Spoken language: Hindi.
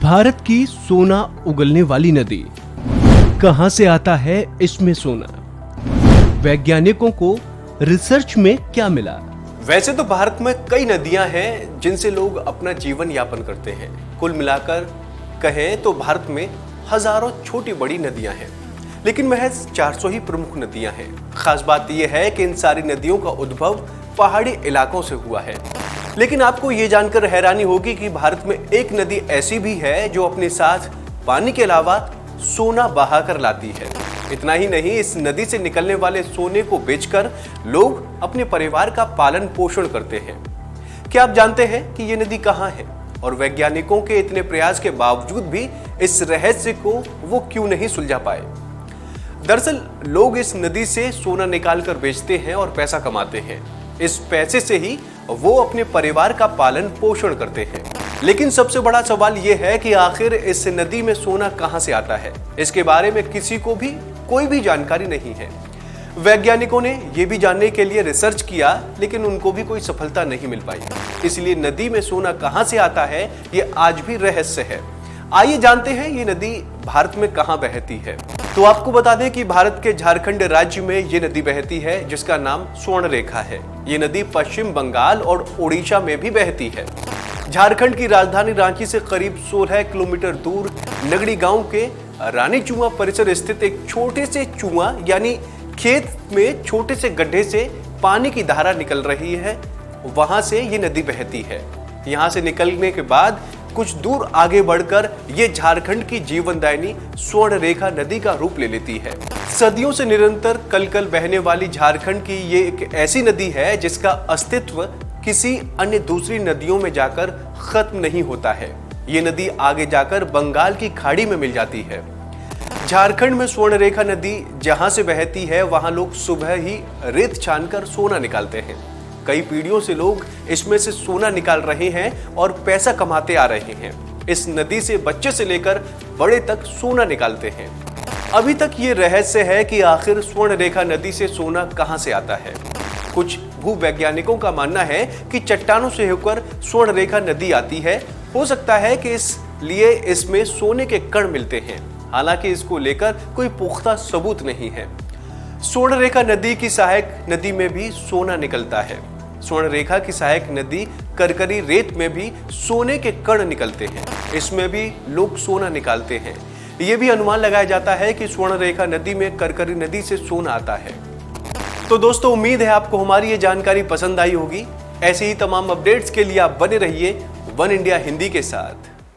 भारत की सोना उगलने वाली नदी। कहां से आता है इसमें सोना? वैज्ञानिकों को रिसर्च में क्या मिला? वैसे तो भारत में कई नदियां हैं जिनसे लोग अपना जीवन यापन करते हैं। कुल मिलाकर कहें तो भारत में हजारों छोटी बड़ी नदियां हैं, लेकिन महज 400 ही प्रमुख नदियां हैं। खास बात यह है कि इन सारी नदियों का उद्भव पहाड़ी इलाकों से हुआ है। लेकिन आपको ये जानकर हैरानी होगी कि भारत में एक नदी ऐसी भी है जो अपने साथ पानी के अलावा सोना बहा कर लाती है। इतना ही नहीं, इस नदी से निकलने वाले सोने को बेचकर लोग अपने परिवार का पालन पोषण करते हैं। क्या आप जानते हैं कि ये नदी कहाँ है और वैज्ञानिकों के इतने प्रयास के बावजूद भी इस रहस्य को वो क्यों नहीं सुलझा पाए? दरअसल लोग इस नदी से सोना निकालकर बेचते हैं और पैसा कमाते हैं। इस पैसे से ही वो अपने परिवार का पालन पोषण करते हैं। लेकिन सबसे बड़ा सवाल यह है कि आखिर इस नदी में सोना कहां से आता है। इसके बारे में किसी को भी कोई भी जानकारी नहीं है। वैज्ञानिकों ने यह भी जानने के लिए रिसर्च किया, लेकिन उनको भी कोई सफलता नहीं मिल पाई। इसलिए नदी में सोना कहां से आता है ये आज भी रहस्य है। आइए जानते हैं ये नदी भारत में कहां बहती है। तो आपको बता दें कि भारत के झारखंड राज्य में ये नदी बहती है, जिसका नाम स्वर्ण रेखा है। ये नदी पश्चिम बंगाल और ओडिशा में भी बहती है। झारखंड की राजधानी रांची से करीब 16 किलोमीटर दूर नगड़ी गांव के रानीचुआ परिसर स्थित एक छोटे से चुआ यानी खेत में छोटे से गड्ढे से पानी की धारा निकल रही है। वहां से ये नदी बहती है। यहां से निकलने के बाद कुछ दूर आगे बढ़कर ये झारखंड की जीवनदायिनी स्वर्ण रेखा नदी का रूप ले लेती है। सदियों से निरंतर कल बहने वाली झारखंड की ये एक ऐसी नदी है जिसका अस्तित्व किसी अन्य दूसरी नदियों में जाकर खत्म नहीं होता है। ये नदी आगे जाकर बंगाल की खाड़ी में मिल जाती है। झारखंड में स्वर्ण रेखा नदी जहां से बहती है वहां लोग सुबह ही रेत छानकर सोना निकालते हैं। कई पीढ़ियों से लोग इसमें से सोना निकाल रहे हैं और पैसा कमाते आ रहे हैं। इस नदी से बच्चे से लेकर बड़े तक सोना निकालते हैं। अभी तक ये रहस्य है कि आखिर स्वर्ण रेखा नदी से सोना कहां से आता है। कुछ भूवैज्ञानिकों का मानना है कि चट्टानों से होकर स्वर्ण रेखा नदी आती है। हो सकता है कि इसलिए इसमें सोने के कण मिलते हैं। हालांकि इसको लेकर कोई पुख्ता सबूत नहीं है। स्वर्ण रेखा नदी की सहायक नदी में भी सोना निकलता है। स्वर्ण रेखा की सहायक नदी करकरी रेत में भी सोने के कण निकलते हैं। इसमें भी लोग सोना निकालते हैं। यह भी अनुमान लगाया जाता है कि स्वर्ण रेखा नदी में करकरी नदी से सोना आता है। तो दोस्तों, उम्मीद है आपको हमारी ये जानकारी पसंद आई होगी। ऐसे ही तमाम अपडेट्स के लिए आप बने रहिए वन इंडिया हिंदी के साथ।